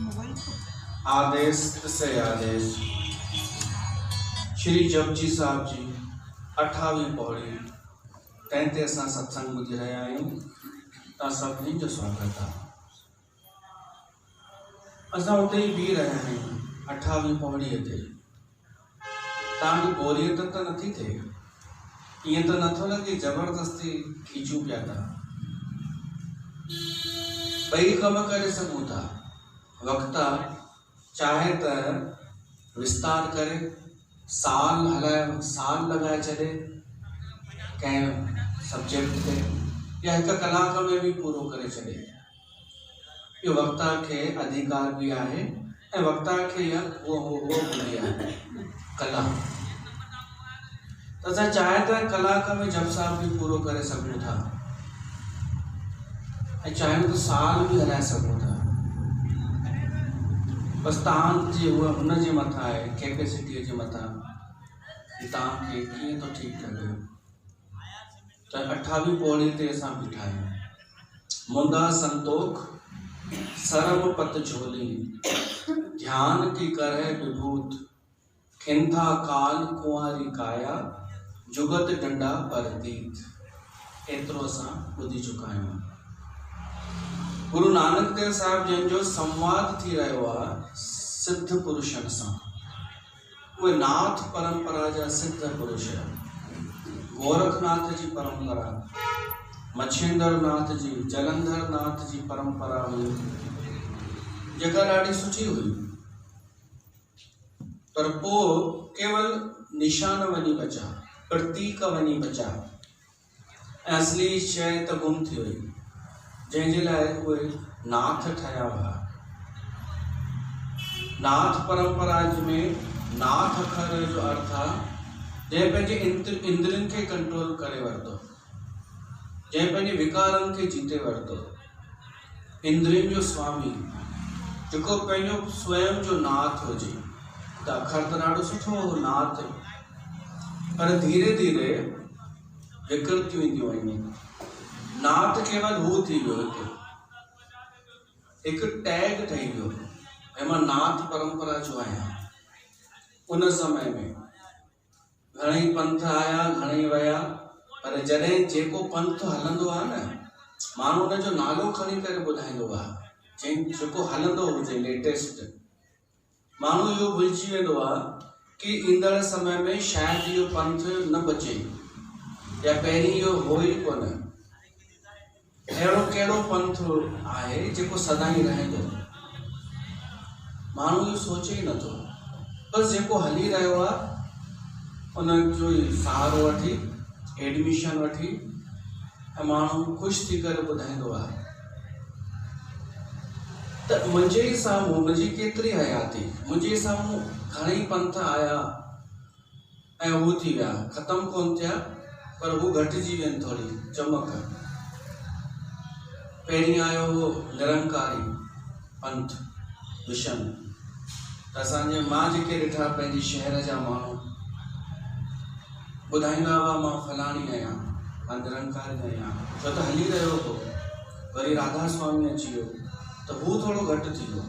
आदेश से आदेश। श्री जपजी साहब जी 28वीं पौड़ी तंहिं असां सत्संग ॿुधी रहिया आहियूं। तव्हां सभिनी जो स्वागत आहे। असां उते ई बीह रहिया आहियूं 28वीं पौड़ीअ ते। तव्हांखे बोरियत त नथी थिए? ईअं त नथो लॻे ज़बरदस्ती खीचूं पिया था? ॿई कम करे सघूं था। वक़्तु चाहे त विस्तार करे साल लॻाए छॾे कंहिं सब्जेक्ट ते, या 1 कलाक में भी पूरो करे छॾे। इहो वक़्तु खे अधिकार भी आहे ऐं वक़्तु खे उहो हूंदी आहे कला। त असां चाहे त कलाक में जप साहब भी पूरो करे सघूं था ऐं चाहियूं त साल भी हलाए सघूं था। बस तव्हांजी हुनजे मथां आहे, कैपेसिटीअ जे मथां कि तव्हांखे कीअं थो ठीकु लॻे। त 28वीं पौड़ी ते असां बीठा आहियूं। मुंदा संतोख सरम पत झोली, ध्यान की करह विभूत, खिंथा काल कुंवारी काया, जुगत डंडा परतीत। एतिरो असां ॿुधी चुका आहियूं। गुरु नानक देव साहिब जंहिंजो संवाद थी रहियो आहे सिद्ध पुरुषनि सां। उहे नाथ परंपरा जा सिद्ध पुरुष, गोरखनाथ जी परंपरा, मच्छिंद्र नाथ जी, जलंधर नाथ जी परंपरा हुई, जेका ॾाढी सुठी हुई। पर पोइ केवल निशान वञी बचा, प्रतीक वञी बचा ऐं असली शइ त गुम थी वई, जंहिंजे लाइ उहे नाथ ठहिया हुआ। नाथ परंपरा में नाथ अखर जो अर्थ आहे जंहिं पंहिंजे इंद्रियनि खे कंट्रोल करे वरितो, जंहिं पंहिंजे विकारनि खे जीते वरितो। इंद्रियनि जो स्वामी जेको पंहिंजो स्वयं जो नाथ हुजे। त अखर त ॾाढो सुठो हो नाथ, पर धीरे धीरे विकृतियूं ईंदियूं आहिनि। नाथ केवल हू थी वियो, हिकु टैग ठही वियो ऐं मां नाथ परंपरा जो आहियां। उन समय में घणेई पंथ आया, घणेई विया, पर जॾहिं जेको पंथ हलंदो आहे न, माण्हू उनजो नालो खणी करे ॿुधाईंदो आहे। जेको हलंदो हुजे लेटेस्ट, माण्हू इहो भुलिजी वेंदो आहे कि ईंदड़ समय में शायदि इहो पंथ न बचे, या पहिरीं इहो हो ई कोन। अहिड़ो कहिड़ो पंथ आहे जेको सदाईं रहंदो? माण्हू इहो सोचे ई नथो। बस जेको हली रहियो आहे उनजो ई सहारो वठी, एडमिशन वठी, ऐं माण्हू ख़ुशि थी करे ॿुधाईंदो आहे। त मुंहिंजे साम्हूं मुंहिंजी केतिरी हयाती, मुंहिंजे साम्हूं घणेई पंथ आया ऐं हू थी विया, ख़तमु कोन थिया, पर हू घटिजी वियनि थोरी चमक। पहिरीं आयो हो निरंकारी पंथ मिशन। त असांजे मां जेके ॾिठा पंहिंजे शहर जा माण्हू ॿुधाईंदा हुआ मां फलाणी आहियां, मां निरंकारी आहियां, छो त हली रहियो हो। वरी राधा स्वामी अची वियो त हू थोरो घटि थी वियो।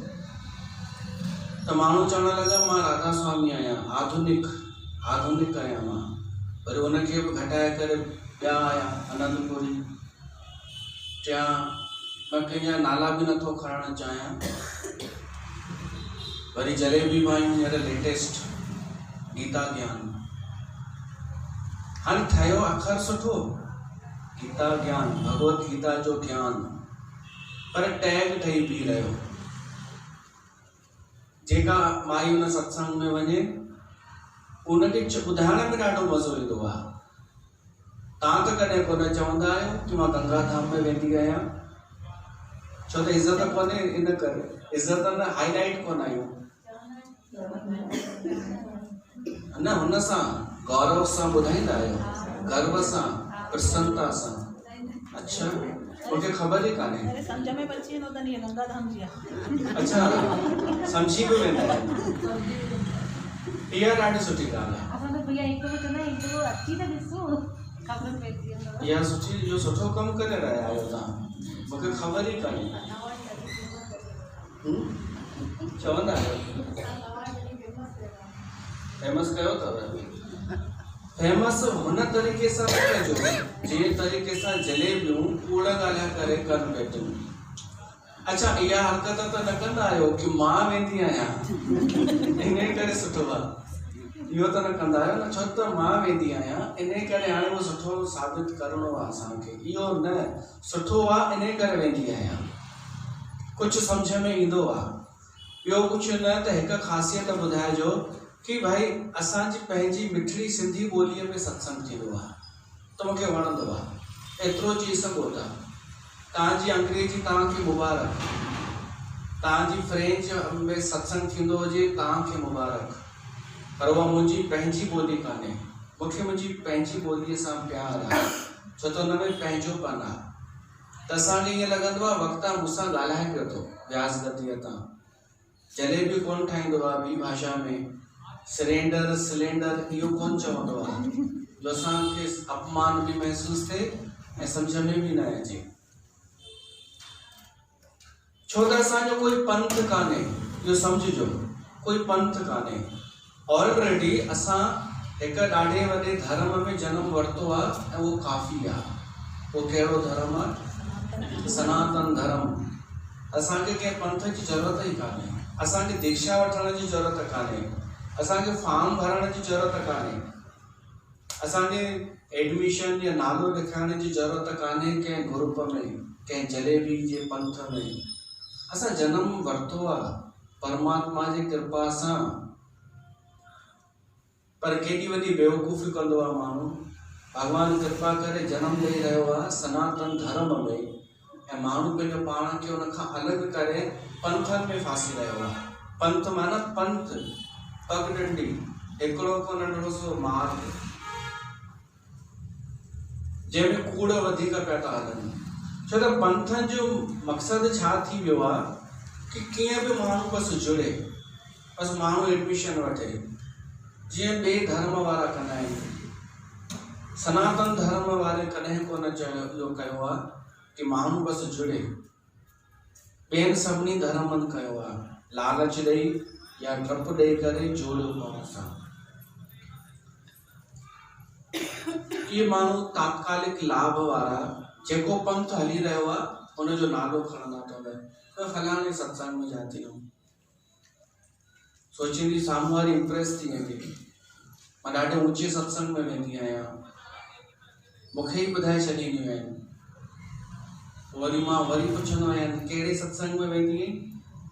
त माण्हू चवणु लॻा मां राधा स्वामी आहियां, आधुनिक आहियां मां। वरी उनखे बि घटाए करे ॿिया आया आनंदपुरी। मां कंहिंजा नाला बि नथो खणणु चाहियां। वरी जलेबी भाई हींअर लेटेस्ट गीता ज्ञान। हाणे ठहियो अखर सुठो, गीता ज्ञान, भगवत गीता जो ज्ञान, पर टैग ठही बीह रहियो। जेका माई हुन सत्संग में वञे उनखे ॿुधाइण में ॾाढो मज़ो ईंदो आहे। तव्हां त कॾहिं कोन चवंदा आहियो कि मां गंगा धाम में वेंदी आहियां, छो त इज़त कोन्हे, इन करे इज़त न हाईलाइट कोन आहियूं न, हुन सां गौरव सां ॿुधाईंदा आहियो, गर्व सां, प्रसन्नता सां। अच्छा, मूंखे ख़बर ई कान्हे। सम्झ में अची वेंदो त इहा गंगा धाम जी आहे। अच्छा, सम्झी बि वेंदा आहिनि। इहा ॾाढी सुठी ॻाल्हि आहे। असां त भैया हिकु बि चवंदा आहियूं, हिकु अची त ॾिसो, ख़बर पइजी वेंदव। इहा सुठी, इहो सुठो कमु करे रहिया आहियो तव्हां, मूंखे ख़बर ई कान्हे। चवंदा आहियो फेमस कयो अथव फेमस हुन तरीक़े सां न कजो जंहिं तरीक़े सां जलेबियूं कूड़ ॻाल्हाए करे कनि वेठियूं। अच्छा इहा हरकत त न कंदा आहियो कि मां वेंदी आहियां इन करे सुठो आहे, इहो त न कंदा आहियो न, छो त मां वेंदी आहियां इन करे हाणे उहो सुठो साबित करिणो आहे असांखे, इहो न सुठो आहे इन करे वेंदी आहियां, कुझु सम्झ में ईंदो आहे। ॿियो कुझु न त हिकु ख़ासियत ॿुधाइजो कि भाई असांजी पंहिंजी मिठड़ी सिंधी ॿोलीअ में सत्संग थींदो आहे त मूंखे वणंदो आहे, एतिरो चई सघो था। तव्हांजी अंग्रेजी तव्हांखे मुबारक, तव्हांजी फ्रेंच में सत्संग थींदो हुजे तव्हांखे मुबारक, पर उहा मुंहिंजी पंहिंजी ॿोली कान्हे, मूंखे मुंहिंजी पंहिंजी ॿोलीअ सां प्यारु आहे, छो त हुन में पंहिंजोपन आहे। त असांखे ईअं लॻंदो आहे वक़्तु मूंसां ॻाल्हाए पियो थो व्यास गद्दीअ तां, जलेबी कोन ठाहींदो आहे ॿी भाषा में, सिलेंडर सिलेंडर इहो कोन चवंदो आहे जो असांखे अपमान बि महसूसु थिए ऐं सम्झ में बि न अचे, छो त असांजो कोई पंथ कान्हे, इहो सम्झिजो कोई पंथ कान्हे। ऑलरेडी असां हिकु ॾाढे वॾे धर्म में जनम वरितो आहे ऐं उहो काफ़ी आहे। उहो कहिड़ो धर्म आहे? सनातन धर्म। असांखे कंहिं पंथ जी ज़रूरत ई कान्हे, असांखे दीक्षा वठण जी ज़रूरत कान्हे, असांखे फॉर्म भरण जी ज़रूरत कान्हे, असांखे एडमिशन या नालो लिखाइण जी ज़रूरत कान्हे कंहिं ग्रुप में, कंहिं जलेबी जे पंथ में। असां जनम वरितो आहे परमात्मा जी कृपा सां, पर केॾी वॾी बेवकूफ़ी कंदो आहे माण्हू। भॻवान कृपा करे जनम ॾेई रहियो आहे सनातन धर्म में ऐं माण्हू पंहिंजो पाण खे उन खां अलॻि करे पंथनि में फासी रहियो आहे। पंथ माना पंथ पगडंडी, हिकिड़ो को नंढड़ो सो मार्ग जंहिंमें कूड़ वधीक पिया था हलनि। छो त पंथनि जो मक़सदु छा थी वियो आहे कि कीअं बि माण्हू बसि जुड़े, बसि माण्हू एडमिशन वठे, जीअं ॿिए धर्म वारा कंदा आहिनि। सनातन धर्म वारे कॾहिं कोन इहो कयो आहे कि माण्हू बसि जुड़े, ॿियनि सभिनी धर्मनि कयो आहे, लालच ॾेई या डपु ॾेई करे जोड़ियो पाण सां। इहे माण्हू तात्कालिक लाभ वारा जेको पंथ हली रहियो आहे उनजो नालो खणंदा अथव, फलाणे सत्संग में जाती हूं, सोचींदी साम्हूं वारी इम्प्रेस थी वेंदी, मां ॾाढे ऊचे सत्संग में वेंदी आहियां, मूंखे ई ॿुधाए छॾींदियूं आहिनि। वरी मां वरी पुछंदो आहियां कहिड़े सत्संग में वेंदी आहीं,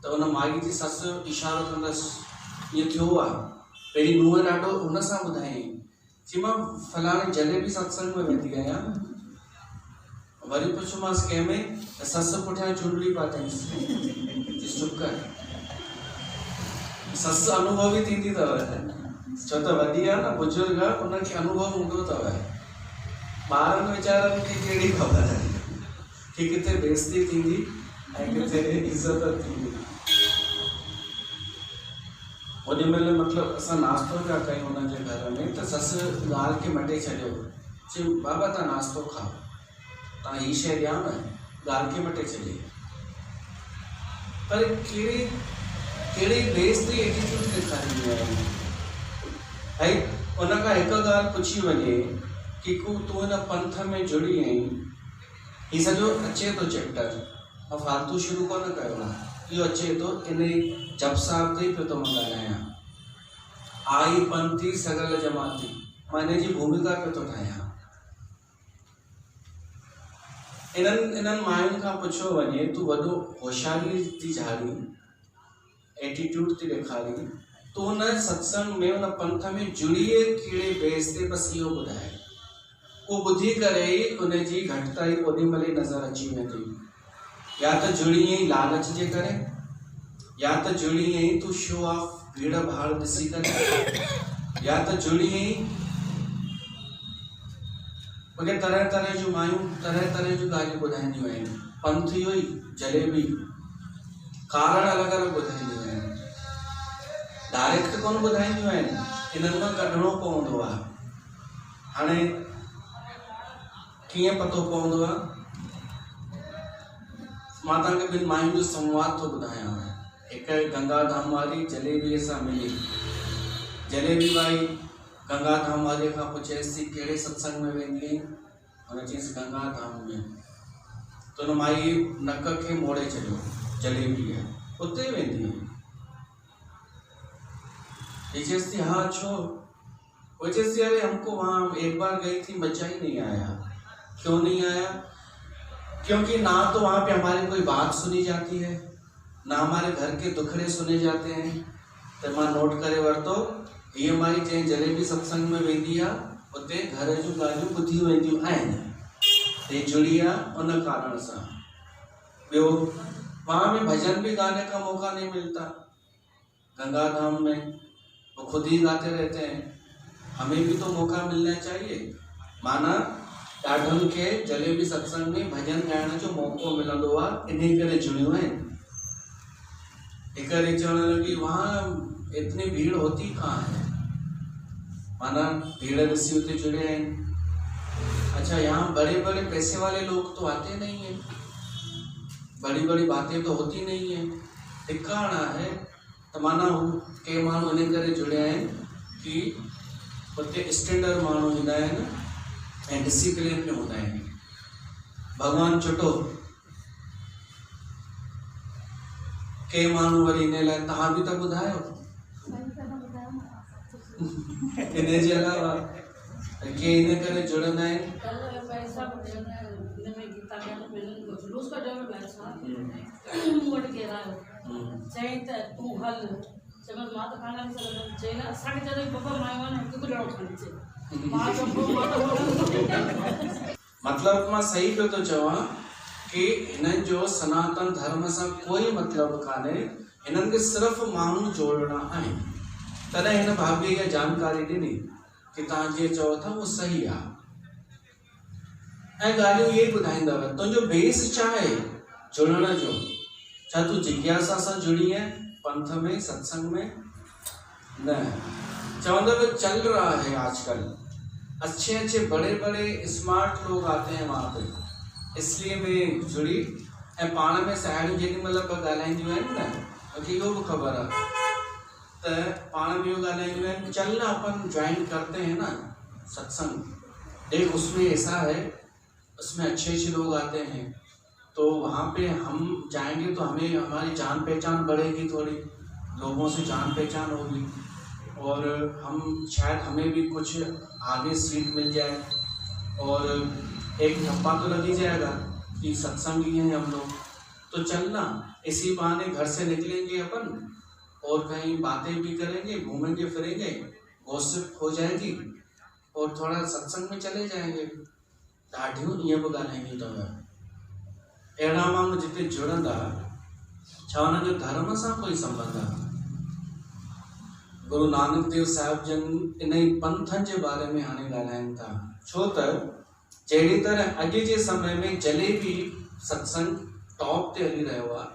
त हुन माई जी ससु इशारो कंदसि ईअं थियो आहे, पहिरीं नुंहुं ॾाढो हुन सां ॿुधायईं चई मां फलाणे जलेबी सत्संग में वेंदी आहियां। वरी पुछोमांसि कंहिंमें, त ससु पुठियां चुंडड़ी पातईंसि, चुप कर, ससु अनुभवी थींदी अथव, छो त वॾी आहे न, बुजुर्ग आहे, उनखे अनुभव हूंदो अथव। ॿारनि वीचारनि खे कहिड़ी ख़बर आहे कि किथे बेइज़ती थींदी ऐं किथे इज़त थींदी। ओॾी महिल मतिलबु असां नाश्तो पिया कयूं हुनजे घर में, त ससु ॻाल्हि खे मटे छॾियो, चई बाबा तव्हां नाश्तो खाओ, तव्हां हीअ शइ ॾियां न, ॻाल्हि खे मटे छॾी। पर कहिड़ी बेइज़ती एटीट्यूड ॾेखारींदियूं आहिनि। भई उन खां हिकु ॻाल्हि पुछी वञे कि तूं हिन पंथ में जुड़ी आहीं, हीउ सॼो अचे थो चैप्टर, मां फालतू शुरू कोन कयो आहे, इहो अचे थो इन जप साहिब ते पियो थो मां ॻाल्हायां। आई पंथी सगल जमाती, मां इन जी भूमिका पियो थो ठाहियां। इन्हनि मायुनि खां पुछियो वञे तूं वॾो होशियारी थी झाड़ी, एटीट्यूड थी ॾेखारी, तूं हुन सत्संग में हुन पंथ में जुड़ीए कहिड़े बेस ते, बसि इहो ॿुधाए। उहो ॿुधी करे ई उनजी घटिताई ओॾी महिल ई नज़र अची वेंदी। या त जुड़ी आई लालच जे करे, या त जुड़ी आई तूं शो ऑफ भीड़ भाड़ ॾिसी करे, या त जुड़ी आई मूंखे तरह तरह जूं मायूं तरह तरह जूं ॻाल्हियूं ॿुधाईंदियूं आहिनि। पंथ इहो ई जलेबी, कारण अलॻि अलॻि ॿुधाईंदियूं आहिनि, डायरेक्ट कोन ॿुधाईंदियूं आहिनि, इन्हनि मां कढणो पवंदो आहे। हाणे कीअं पतो पवंदो आहे? मां तव्हांखे ॿिनि मायुनि जो संवाद थो ॿुधायां। एक गंगा धाम वारी जलेबी सां मिली। जलेबी भाई गंगा धाम वारे खां पुछेसि कहिड़े सत्संग में वेंदी, हुन चयईंसि गंगा धाम में। तो हुन माई नक खे मोड़े छॾियो, जलेबी है उते वेंदी। ये चीज़ थी हाँ छो, वो चीज़ थी अरे हमको वहाँ एक बार गई थी मजा ही नहीं आया। क्यों नहीं आया? क्योंकि ना तो वहाँ पे हमारी कोई बात सुनी जाती है, ना हमारे घर के दुखड़े सुने जाते हैं। तो मां नोट करे वरतो ये हमारी जैं जलेबी सत्संग में वेंदी आ उते घर जूं ॻाल्हियूं ॿुधी वेंदियूं आहिनि, ते जुड़ी आहे उन कारण सां। ॿियो वहाँ में भजन भी गाने का मौका नहीं मिलता। गंगा धाम में वो खुद ही गाते रहते हैं, हमें भी तो मौका मिलना चाहिए। माना ॾाढनि खे जलेबी सत्संग में भजन ॻाइण जो मौको मिलंदो आहे, इन करे जुड़ियूं आहिनि। हिकु ॾींहुं चवणु लॻी वहाँ इतनी भीड़ होती कहाँ है, माना भीड़ ॾिसी उते जुड़े आहिनि। अच्छा यहाँ बड़े बड़े पैसे वाले लोग तो आते नहीं हैं, बड़ी बड़ी बातें तो होती नहीं है, ठिकाना है। तो माना के माण्हू इन करे जुड़िया आहिनि कि उते स्टैंडर्ड माण्हू ईंदा आहिनि ऐं डिसिप्लिन में हूंदा आहिनि। भगवान छुटो के माण्हू वरी इन लाइ तव्हां बि त ॿुधायो। इन जे अलावा के इन करे जुड़ंदा आहिनि। चई त तूं हल, चवंदो मां त कान हली सघंदमि। चई न असांखे जॾहिं बाबा मायो आहे न हिकु बि ॾाढो खणी अचे। मतलब मां सही पियो थो चवां कि हिननि जो सनातन धर्म सां कोई मतिलबु कान्हे, हिननि खे सिर्फ़ु माण्हू जोड़ना आहिनि। तॾहिं हिन भाभी खे जानकारी ॾिनी कि तव्हां जीअं चओ था उहो सही आहे। ऐं ॻाल्हियूं इहे ई ॿुधाईंदव तुंहिंजो बेस छा आहे जुड़ण जो। छा तूं जिज्ञासा सां जुड़ी है पंथ में सत्संग में? न, चवंदव चल रहा है आजकल, अच्छे अच्छे बड़े बड़े स्मार्ट लोग आते हैं वहाँ पे, इसलिए मैं जुड़ी। ऐं पाण में साहेड़ियूं जेॾी महिल बि ॻाल्हाईंदियूं आहिनि न, मूंखे इहो बि ख़बर आहे त पाण में इहो ॻाल्हाईंदियूं आहिनि चल ना अपन ज्वाइन करते हैं ना सत्संग, देख उसमें ऐसा है, उसमें अच्छे अच्छे लोग आते हैं, तो वहाँ पे हम जाएंगे तो हमें हमारी जान पहचान बढ़ेगी, थोड़ी लोगों से जान पहचान होगी और हम शायद हमें भी कुछ आगे सीट मिल जाए और एक ठप्पा तो लग ही जाएगा कि सत्संगी हैं हम लोग। तो चलना, इसी बहाने घर से निकलेंगे अपन और कहीं बातें भी करेंगे, घूमेंगे फिरेंगे, गॉसिप हो जाएगी और थोड़ा सत्संग में चले जाएंगे। ॾाढियूं ईअं बि ॻाल्हाईंदियूं अथव। अहिड़ा माण्हू जिते जुड़ंदा, छा उन्हनि जो धर्म सां कोई संबंध आहे? गुरु नानक देव साहिब जन इन ई पंथनि जे बारे में हाणे ॻाल्हाइनि था। छो त जहिड़ी तरह अॼु जे समय में जलेबी सत्संग टॉप ते हली रहियो आहे,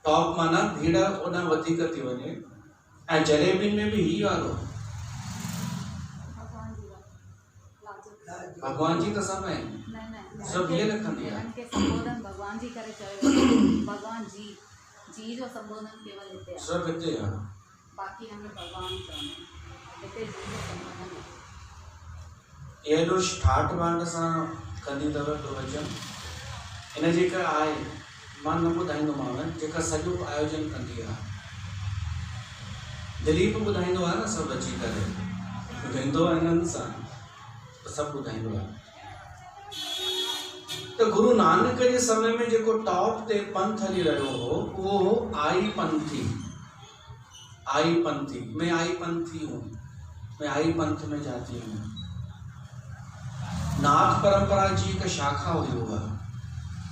टॉप माना भीड़ ओॾा वधीक थी वञे, ऐं जलेबी में बि ही वारो भगवान जी त सभु आहिनि, सभु हीअं लिखंदी आहे। संबोधन भगवान जी करे चयो, भगवान जी जो संबोधन केवल हिते आहे, सभु हिते आहे, बाक़ी हमें भगवान चवंदा हिते जी जो संबोधन आहे। एॾो ठाठ बांड सां कंदी अथव प्रवचन। हिन जेका आहे मां न ॿुधाईंदोमांव, जेका सॼो आयोजन कंदी आहे, दिलीप ॿुधाईंदो आहे न, सभु अची करे ॿुधाईंदो आहे हिननि सां, सभु ॿुधाईंदो आहे। तो गुरु नानक जे समय में जेको टॉप ते पंथ हली रहियो हो उहो हो आई पंथी। आई पंथी, मैं आई पंथी हूँ, मैं आई पंथ में जाती हूँ। नाथ परंपरा जी हिकु शाखा हुई हुआ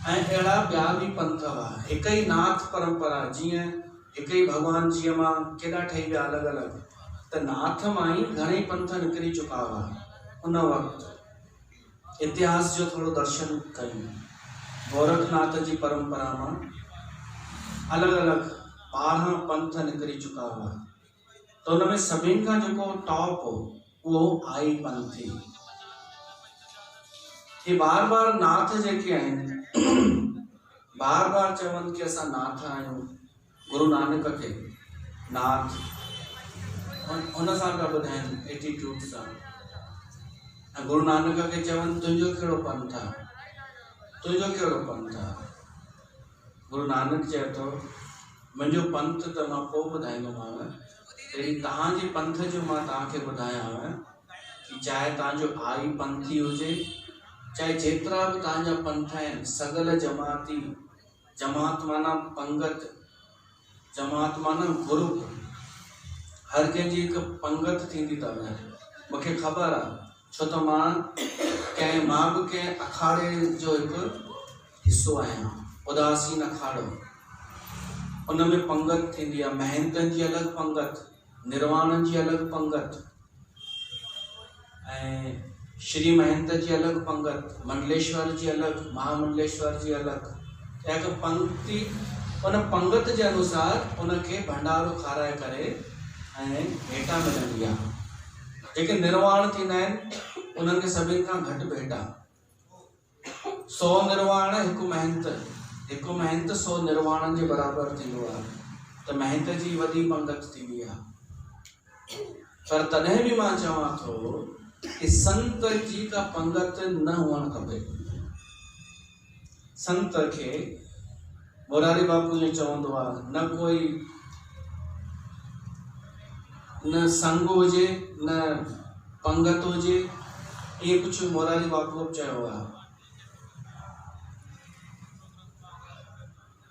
ऐं अहिड़ा ॿिया बि पंथ हुआ। हिकु ई नाथ परंपरा, जीअं हिकु ई भॻवान जीअं मां केॾा ठही विया अलॻि अलॻि, त नाथ मां ई घणेई पंथ निकिरी चुका हुआ। उन वक़्तु इतिहास जो थोड़ो दर्शन कयूं। गोरखनाथ जी परंपरा मां अलॻि अलॻि 12 पंथ निकिरी चुका हुआ, तो उनमें सभिनि खां जेको टॉप हो उहो आई पंथी। ये बार बार नाथ जेके आहिनि बार बार चवनि कि असां नाथ आहियूं, गुरु नानक खे नाथ हुन सां पिया ॿुधाइनि एटीट्यूड सां। ऐं गुरु नानक खे चवनि तुंहिंजो कहिड़ो पंथ आहे, तुंहिंजो कहिड़ो पंथ आहे। गुरु नानक चए थो मुंहिंजो पंथ त मां पोइ ॿुधाईंदोमांव, पहिरीं तव्हांजे पंथ जो मां तव्हांखे ॿुधायांव कि चाहे तव्हांजो आई पंथी हुजे, चाहे जेतिरा बि तव्हांजा पंथ आहिनि, सगल जमाती, जमात माना पंगत, जमात माना ग्रुप, हर कंहिंजी हिकु पंगत थींदी अथव। मूंखे ख़बर आहे, छो त मां बि कंहिं अखाड़े जो हिकु हिसो आहियां, उदासीन अखाड़ो। उन में पंगत थींदी आहे, महंतनि जी अलॻि पंगत, निर्वाणनि जी अलॻि पंगत, ऐं श्री महंत जी अलॻि पंगत, मंडलेश्वर जी अलॻि, महामंडलेश्वर जी अलॻि। हिकु पंक्ति उन पंगत जे अनुसार उनखे भंडारो खाराए करे ऐं भेटा मिलंदी आहे। जेके निर्वाण थींदा आहिनि उन्हनि खे सभिनि खां घटि भेटा, 100 निर्वाण हिकु महंत 100 निर्वाणनि जे बराबरि थींदो आहे, त महंत जी वॾी पंगत थींदी आहे। पर तॾहिं बि मां चवां थो कि संत जी का पंगत न हुअणु खपे। संत खे मोरारी बापू जो चवंदो आहे, न कोई न संग हुजे न पंगत हुजे, इहे कुझु मोरारी बापू चयो आहे।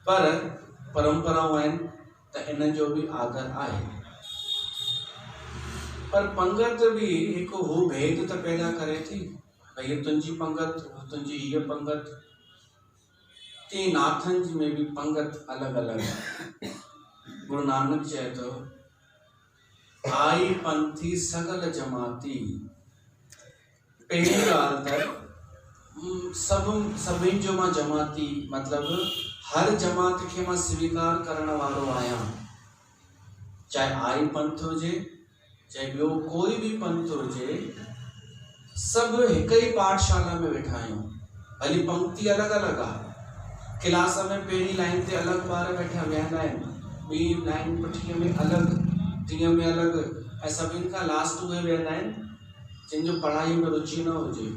पर परंपराऊं आहिनि त इन जो बि आदर आहे। पर पंगत बि हिकु हू भेद त पैदा करे थी, भई हीअ तुंहिंजी पंगत, तुंहिंजी हीअ पंगत। तीअं नाथनि में बि पंगत अलॻि अलॻि आहे। गुरु नानक चए थो आई पंथी सगल जमाती। पहिरीं ॻाल्हि त सभिनि जो मां जमाती मतिलबु हर जमात खे मां स्वीकार करण वारो आहियां, चाहे आई पंथ हुजे चाहे ॿियो कोई बि पंथ हुजे। सभु हिकु ई पाठशाला में वेठा आहियूं, भली पंक्ति अलॻि अलॻि आहे। क्लास में पहिरीं लाइन ते अलॻि ॿार वेठा वेहंदा आहिनि, ॿी लाइन पुठीअ में अलॻि, टीह में अलॻि, ऐं सभिनि खां लास्ट उहे वेहंदा आहिनि जिन जो पढ़ाई में रुचि न हुजे।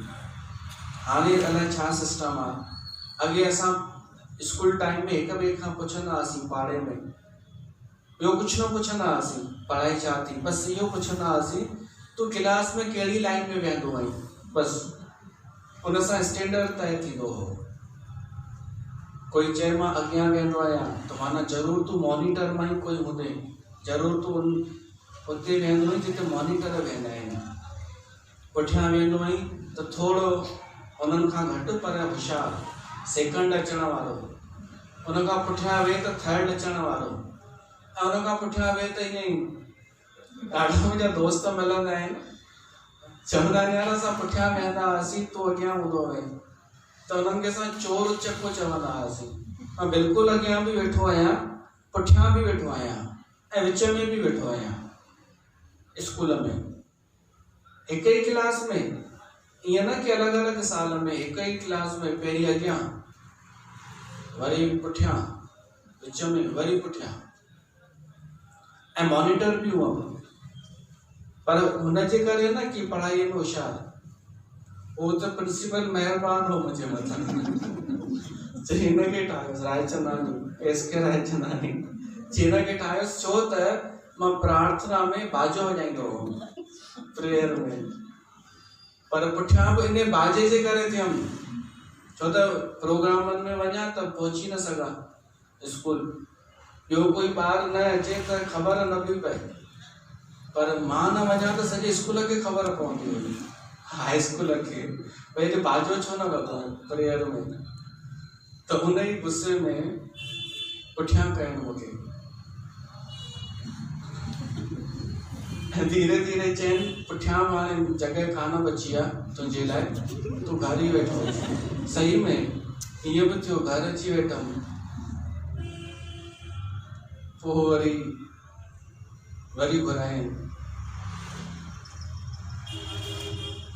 हाणे अलाए छा सिस्टम आहे। अॻे असां स्कूल टाइम में हिक ॿिए खां पुछंदा हुआसीं पाड़े में, ॿियो कुझु न पुछंदा हुआसीं पढ़ाई छा थी, बसि इहो पुछंदा हुआसीं तूं क्लास में कहिड़ी लाइन में वेहंदो आहीं, बसि उन सां स्टैंडर्ड तय थींदो हो। कोई चए मां अॻियां वेहंदो आहियां त माना ज़रूरु तूं मॉनिटर मां ई कोई हूंदे, ज़रूरु तूं उते वेहंदो आहीं जिते मॉनिटर वेहंदा आहिनि। पुठियां वेहंदो आहीं त थोरो उन्हनि खां घटि पर होशियारु, सेकंड अचण वारो, उन खां पुठियां वेह त थर्ड अचण वारो, ऐं उन खां पुठियां वेह त ईअं ई। ॾाढा मुंहिंजा दोस्त मिलंदा आहिनि, चवंदा आहिनि यार असां पुठियां वेहंदा हुआसीं तूं अॻियां हूंदो हुए, त उन्हनि खे असां चोर चको चवंदा हुआसीं। मां बिल्कुलु अॻियां बि वेठो आहियां, पुठियां बि वेठो आहियां, ऐं विच में बि वेठो आहियां। स्कूल में हिक ई क्लास में, ईअं न कि अलॻि अलॻि साल में, हिक ई क्लास में पहिरीं अॻियां वरी पुठियां, विच में वरी पुठियां, ऐं मॉनिटर बि हुआ। पर हुनजे करे न कि पढ़ाईअ में होशियारु, उहो त प्रिंसिपल महिरबान हो मुंहिंजे मथां। चई हिनखे ठाहियोसि रायचंदानी, एस.के. रायचंदानी, चई हिनखे ठाहियोसि छो त मां प्रार्थना में बाजो वॼाईंदो हुउमि, प्रेयर में। पर पुठियां बि इन बाजे जे करे थियमि, छो त प्रोग्रामनि में वञा त पहुची न सघां स्कूल, ॿियो कोई ॿार न अचे त ख़बर न पई पए, पर मां न वञा त सॼे स्कूल खे ख़बर पवंदी हुई, हाई स्कूल खे, भई हिते बाजो छो न वॼो प्रेयर में। त उन ई गुस्से में पुठियां कयनि मूंखे। धीरे धीरे चयनि पुठियां हाणे जॻह कान बची आहे तुंहिंजे लाइ, तूं घर ई वेठो। सही में ईअं बि थियो, घर अची वेठमि। पोइ वरी घुराइनि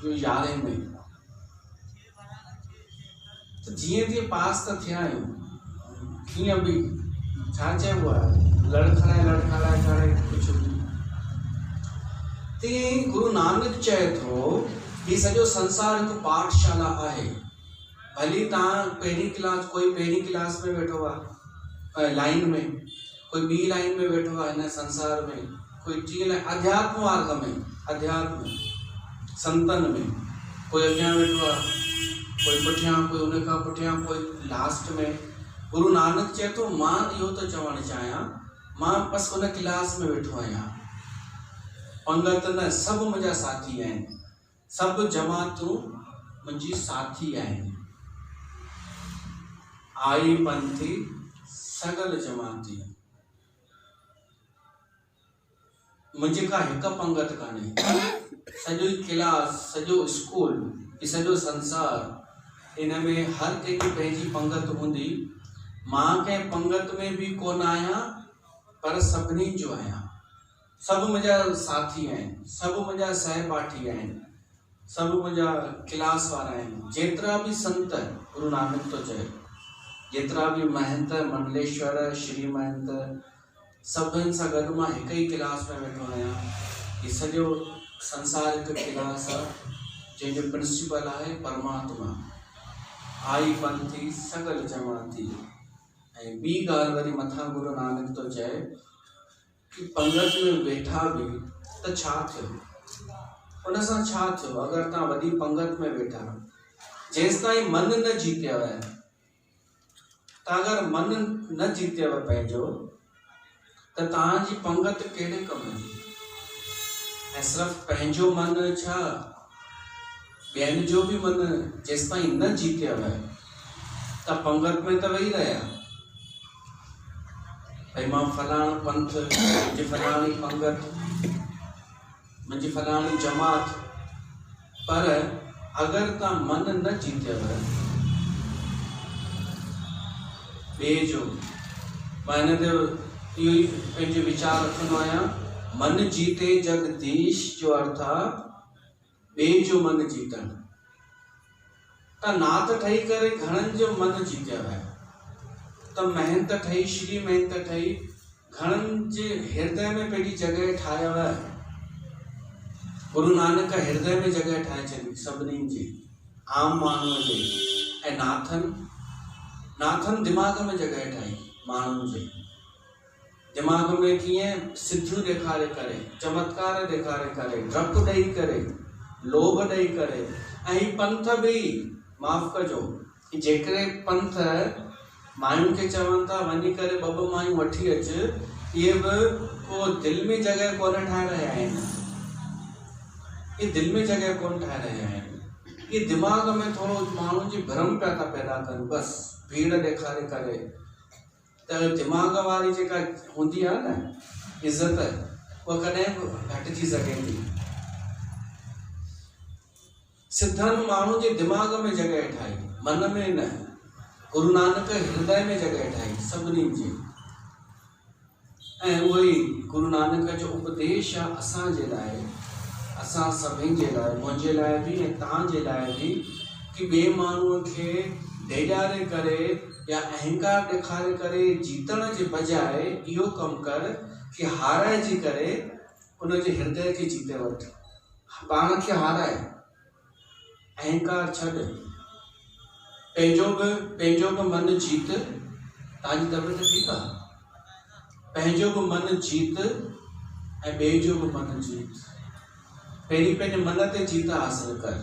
11 में, त जीअं तीअं पास त थिया आहियूं। कीअं बि छा चइबो आहे, लड़खड़ाए करे कुछ ते गुरु नानक चए थो ही सॼो संसार हिकु पाठशाला आहे। भली तव्हां कोई पहिरीं क्लास में वेठो आहे लाइन में, कोई ॿी लाइन में वेठो आहे हिन संसार में, कोई टी लाइन अध्यात्म मार्ग में, अध्यात्म संतन में कोई अॻियां वेठो आहे, कोई पुठियां, कोई उन खां पुठियां, कोई लास्ट में। गुरु नानक चए थो मां इहो थो चवणु चाहियां, मां बसि उन क्लास में वेठो आहियां। पंगत न, सभु मुंहिंजा साथी आहिनि, सभु जमातूं मुंहिंजी साथी आहिनि। आई पंथी सगल जमाती, मुंहिंजे का हिकु पंगत कान्हे। सॼो क्लास, सॼो स्कूल, सॼो संसार, इन में हर कंहिंजी पंहिंजी पंगत हूंदी। मां कंहिं पंगत में बि कोन आहियां, पर सभिनी जो आहियां। सभु मुंहिंजा साथी आहिनि, सभु मुंहिंजा सहपाठी आहिनि, सभु मुंहिंजा क्लास वारा आहिनि। जेतिरा बि संत, गुरु नानक थो चए, जेतिरा बि महंत, मंडलेश्वर, श्री महंत, सभिनि सां गॾु मां हिकु ई क्लास में वेठो आहियां। हीउ सॼो संसार हिकु क्लास आहे जंहिंजो प्रिंसिपल आहे परमात्मा। आई पंथी सगल जमाती। ऐं ॿी ॻाल्हि वरी मथां गुरु नानक थो चए कि पंगत में वेठा बि त छा थियो, उन सां छा थियो? अगरि तव्हां वॾी पंगत में वेठा, जेसि ताईं मन न जीतियव, तव्हां अगरि मन न जीतियव पंहिंजो, त तव्हांजी पंगत कहिड़े कम जी? ऐं सिर्फ़ु पंहिंजो मन छा, ॿियनि जो बि मन जेसि ताईं न जीतियव, त पंगत में त वेही रहिया। भई मां फलाणो पंथ, मुंहिंजी फलाणी पंगत, मुंहिंजी फलाणी जमात, पर अगरि तव्हां मन न जीतियव ॿिए जो, मां हिन ते इहो ई पंहिंजो वीचार रखंदो आहियां, मन जीते जगदीश जो अर्थ आहे ॿिए जो मन जीतणु। त नाथ ठही करे घणनि जो मन जीतियो आहे, त महंत ठही, श्री महंत ठही, घणनि जे हृदय में पंहिंजी जॻह ठाहियो आहे। गुरु नानक हृदय में जॻह ठाहे छॾी सभिनी जी, आम माण्हूअ जे। ऐं नाथन दिमाग़ में जॻह ठाही माण्हुनि जे दिमाग़ में। कीअं? सिद्धियूं ॾेखारे करे, चमत्कार ॾेखारे करे, डपु ॾेई करे, लोभ ॾेई करे। ऐं पंथ बि माफ़ कजो, जेकरे पंथ मायूं खे चवनि था वञी करे ॿ मायूं वठी अच, इहे बि को दिलि में जॻह कोन ठाहे रहिया आहिनि। इहे दिलि में जॻह कोन ठाहे रहिया आहिनि, इहे दिमाग़ में थोरो माण्हुनि जी भ्रम पिया था पैदा कनि, बसि भीड़ ॾेखारे करे। त दिमाग़ वारी जेका हूंदी आहे न इज़त, उहा कॾहिं बि घटिजी सघे थी। सिद्धनि माण्हू जे दिमाग़ में जॻह ठाही, मन में न। गुरु नानक हृदय में जॻह ठाही सभिनी जी। ऐं उहो ई गुरु नानक जो उपदेश आहे असांजे लाइ, असां सभिनि जे लाइ, मुंहिंजे लाइ बि ऐं तव्हांजे लाइ बि, कि ॿिए माण्हूअ खे ॾेॼारे करे या अहंकार ॾेखारे करे जीतण जे बजाए इहो कमु कर कि हाराइजी करे उनजे हृदय खे जीते वठ, पाण खे हाराए, अहंकार छॾ, पंहिंजो बि मन जीत। तव्हांजी तबियत ठीकु आहे? पंहिंजो बि मन जीत ऐं ॿिए जो बि मन जीत। पहिरीं पंहिंजे मन ते जीत हासिल कर।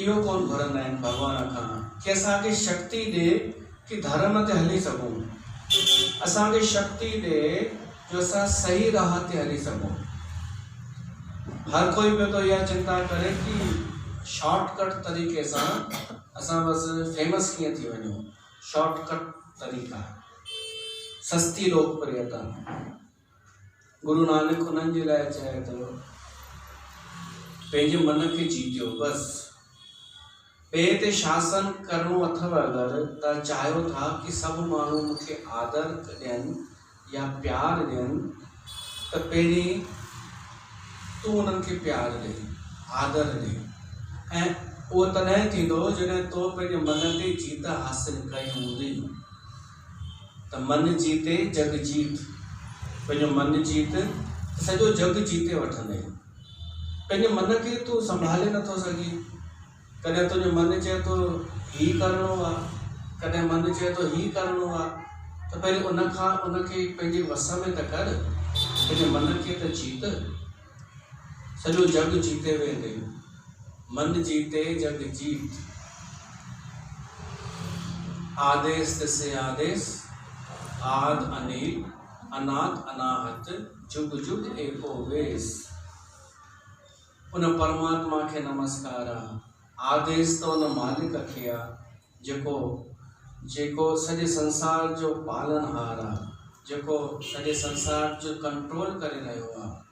इहो कोन घुरंदा आहिनि भॻवान खां कि असांखे शक्ति ॾे कि धर्म ते हली सघूं, असांखे शक्ति ॾे जो असां सही राह ते हली सघूं। हर कोई पियो तो इहा चिंता करे कि शॉर्टकट तरीक़े सां असां बसि फेमस कीअं थी वञूं, शॉर्टकट तरीक़ा, सस्ती लोकप्रियता। गुरु नानक उन्हनि जे लाइ चए थो पंहिंजे मन खे जीतियो बसि। ॿिए ते शासन करणो अथव अगरि त चाहियो था कि सभु माण्हू मूंखे आदर ॾियनि या प्यार ॾियनि त पहिरीं तूं उन्हनि खे प्यार ॾे, आदर ॾे। ऐं उहो तॾहिं थींदो जॾहिं तो पंहिंजे मन ते जीत हासिल कई हूंदी। त मन जीते जग जीत, पंहिंजो मन जीत सॼो जग जीते वठंदे। पंहिंजे मन खे तूं संभाले नथो सघीं, कॾहिं तुंहिंजो मन चए थो ही करिणो आहे, कॾहिं मन चए थो ही करिणो आहे, त पहिरीं उनखे पंहिंजे वस में त कर, पंहिंजे मन खे त जीत, सॼो जग जीते वेंदे। मन जीते जग जीत, आदेश तिसे आदेश, आद अनिल अनाथ अनाहत, जुग जुग एको वेस। उन परमात्मा खे नमस्कार आहे। आदेश तो उन मालिक खे आहे जेको सॼे संसार जो पालनहार आहे, जेको सॼे संसार जो कंट्रोल करे रहियो आहे।